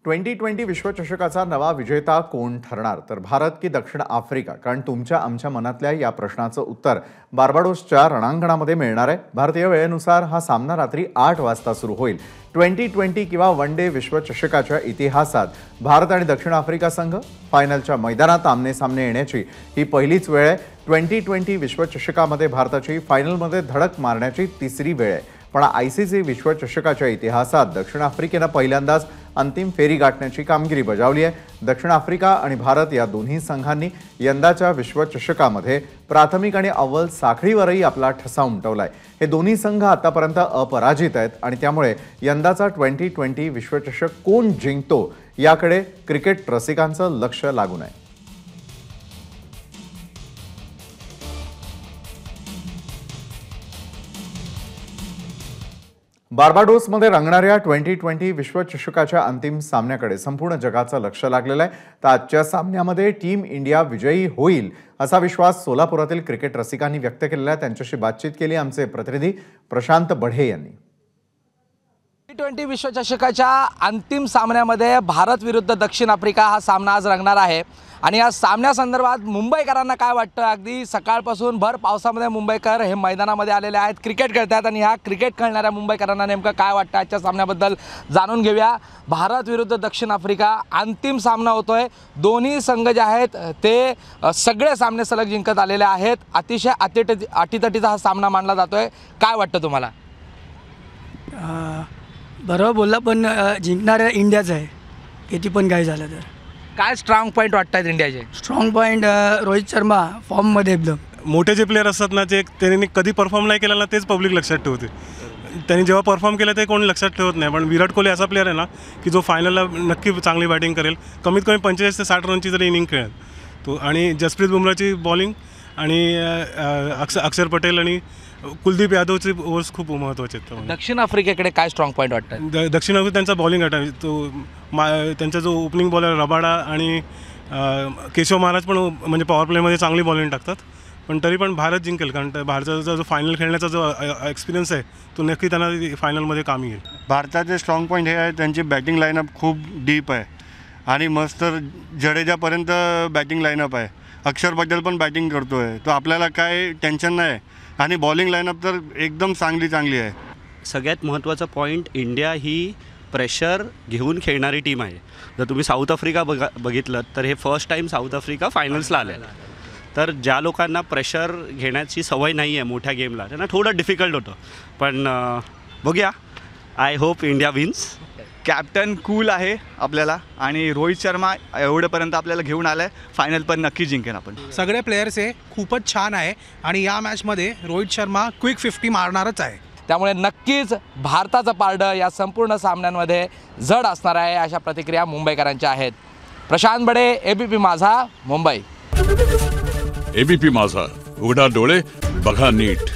2020 विश्वचषकाचा नवा विजेता कोण ठरणार, तर भारत की दक्षिण आफ्रिका? कारण तुमच्या आमच्या मनातल्या या प्रश्नाचं उत्तर बार्बाडोसच्या रणांगणामध्ये मिळणार आहे. भारतीय वेळेनुसार हा सामना रात्री 8 वाजता सुरू होईल. 2020 किंवा वन डे विश्वचषकाच्या इतिहासात भारत आणि दक्षिण आफ्रिका संघ फायनलच्या मैदानात आमने सामने येण्याची ही पहिलीच वेळ आहे. 2020 विश्वचषकामध्ये भारताची फायनलमध्ये धडक मारण्याची तिसरी वेळ आहे. पण ICC विश्वचषकाच्या इतिहासात दक्षिण आफ्रिकेनं पहिल्यांदाच अंतिम फेरी गाठण्याची कामगिरी बजावली आहे. दक्षिण आफ्रिका आणि भारत या दोन्ही संघांनी यंदाच्या विश्वचषकामध्ये प्राथमिक आणि अव्वल साखळीवरही आपला ठसा उमटवलाय. हे दोन्ही संघ आतापर्यंत अपराजित आहेत आणि त्यामुळे यंदाचा 2020 विश्वचषक कोण जिंकतो याकडे क्रिकेट रसिकांचं लक्ष लागून आहे. बार्बाडोसमध्ये रंगणाऱ्या 2020 विश्वचषकाच्या अंतिम सामन्याकडे संपूर्ण जगाचं लक्ष लागलेलं आहे. तर आजच्या सामन्यामध्ये टीम इंडिया विजयी होईल असा विश्वास सोलापुरातील क्रिकेट रसिकांनी व्यक्त केलेला आहे. त्यांच्याशी बातचीत केली आमचे प्रतिनिधी प्रशांत बढे यांनी. T20 विश्वचषकाच्या अंतिम सामन्यामध्ये भारत विरुद्ध दक्षिण आफ्रिका हा सामना आज रंगणार आहे आणि या सामन्यासंदर्भात मुंबईकरांना काय वाटतं? अगदी सकाळपासून भर पावसामध्ये मुंबईकर हे मैदानामध्ये आलेले आहेत, क्रिकेट खेळतात आणि ह्या क्रिकेट खेळणाऱ्या मुंबईकरांना नेमकं काय वाटतं आजच्या सामन्याबद्दल जाणून घेऊया. भारत विरुद्ध दक्षिण आफ्रिका अंतिम सामना होतोय. दोन्ही संघ जे आहेत ते सगळे सामने सलग जिंकत आलेले आहेत. अतिशय अटीतटीचा हा सामना मानला जातोय. काय वाटतं तुम्हाला? बरोबर बोलला, पण जिंकणाऱ्या इंडियाच आहे. किती पण काय झालं तर. काय स्ट्रॉंग पॉईंट वाटतात इंडियाचे? स्ट्रॉंग पॉईंट रोहित शर्मा फॉर्ममध्ये एकदम. मोठे जे प्लेयर असतात ना, जे त्यांनी कधी परफॉर्म नाही केला ना, तेच पब्लिक लक्षात ठेवते. त्यांनी जेव्हा परफॉर्म केलं ते कोणी लक्षात ठेवत नाही. पण विराट कोहली असा प्लेयर आहे ना की जो फायनलला नक्की चांगली बॅटिंग करेल. कमीत कमी 45 ते 60 रनची जरी इनिंग खेळेल तो. आणि जसप्रीत बुमराची बॉलिंग आणि अक्षर पटेल आणि कुलदीप यादवचे ओव्हर्स खूप महत्त्वाचे आहेत. दक्षिण आफ्रिकेकडे काय स्ट्रॉंग पॉईंट वाटतात? दक्षिण आफ्रिका त्यांचा बॉलिंग अटॅक, तो त्यांचा जो ओपनिंग बॉलर रबाडा आणि केशव महाराज पण म्हणजे पॉवर प्लेमध्ये चांगली बॉलिंग टाकतात. पण तरी पण भारत जिंकेल, कारण भारताचा जो फायनल खेळण्याचा जो एक्सपिरियन्स आहे तो नक्की त्यांना फायनलमध्ये कामी येईल. भारताचे स्ट्रॉंग पॉईंट हे आहे, त्यांची बॅटिंग लाईनअप खूप डीप आहे आणि मस्त जडेजापर्यंत बॅटिंग लाईनअप आहे. अक्षर पटेल पण बॅटिंग करतो आहे, तो आपल्याला काय टेन्शन नाही. आणि बॉलिंग लाईनअप तर एकदम चांगली आहे. सगळ्यात महत्त्वाचा पॉईंट, इंडिया ही प्रेशर घेऊन खेळणारी टीम आहे. जर तुम्ही साऊथ आफ्रिका बघितलं तर हे फर्स्ट टाईम साऊथ आफ्रिका फायनल्सला आले. तर ज्या लोकांना प्रेशर घेण्याची सवय नाही आहे मोठ्या गेमला, त्यांना थोडं डिफिकल्ट होतं. पण बघूया, I hope India wins. Captain cool आहे आपल्याला आणि रोहित शर्मा एवढेपर्यंत आपल्याला घेऊन आला आहे. फायनल पण नक्की जिंकेन आपण. सगळे प्लेयर्स हे खूपच छान आहे आणि या मॅचमध्ये रोहित शर्मा क्विक 50 मारणारच आहे. त्यामुळे नक्कीच भारताचं पारडं या संपूर्ण सामन्यांमध्ये जड असणार आहे, अशा प्रतिक्रिया मुंबईकरांच्या आहेत. प्रशांत बडे, ABP माझा, मुंबई. ABP माझा, उघडा डोळे बघा नीट.